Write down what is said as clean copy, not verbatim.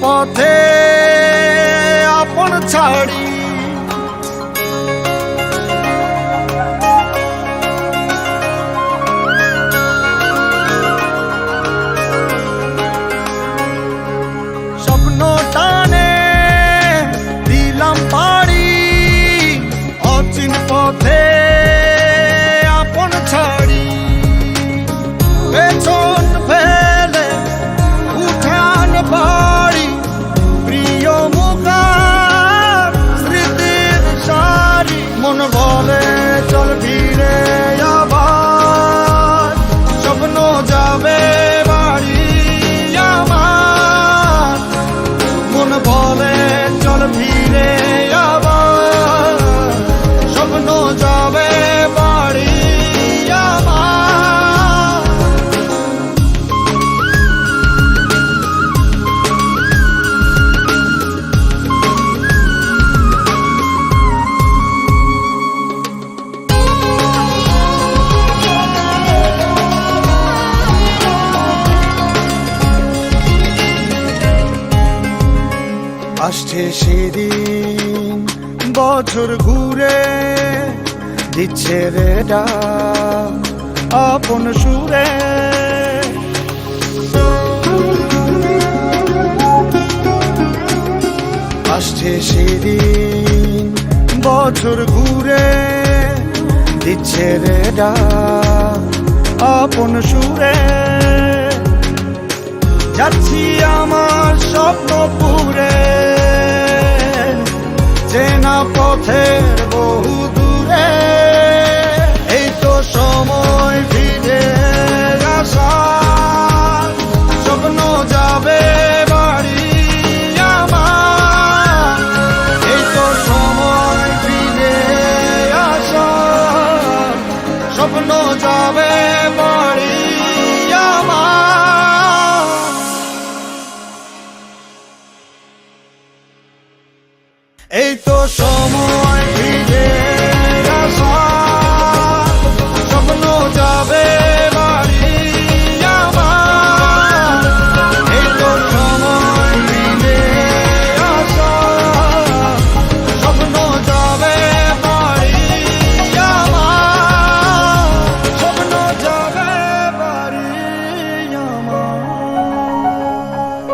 পথে আপন ছাড়ি স্বপ্ন টানে দিলাম পাড়ি অচিন পথে আপন ছাড়ি পেছন ফেলে উঠান বাড়ি প্রিয় মুখার স্মৃতির সারি মন বলে চল ফিরে আবার স্বপ্ন যাবে বাড়ি আমার মন বলে চল ফিরে আবার স্বপ্ন যাবে বাড়ি আমার আসছে সেদিন বছর ঘুরে দিচ্ছে রে ডাক আপন সুরে আসছে সেদিন বছর ঘুরে দিচ্ছে রে ডাক আপন সুরে যাচ্ছি আমার স্বপ্ন পুরে চেনা পথের বহু দূরে এই তো সময় ফিরে আসার স্বপ্ন যাবে বাড়ি আমার এই তো সময় ফিরে আসার স্বপ্ন যাবে বাড়ি আমার এই তো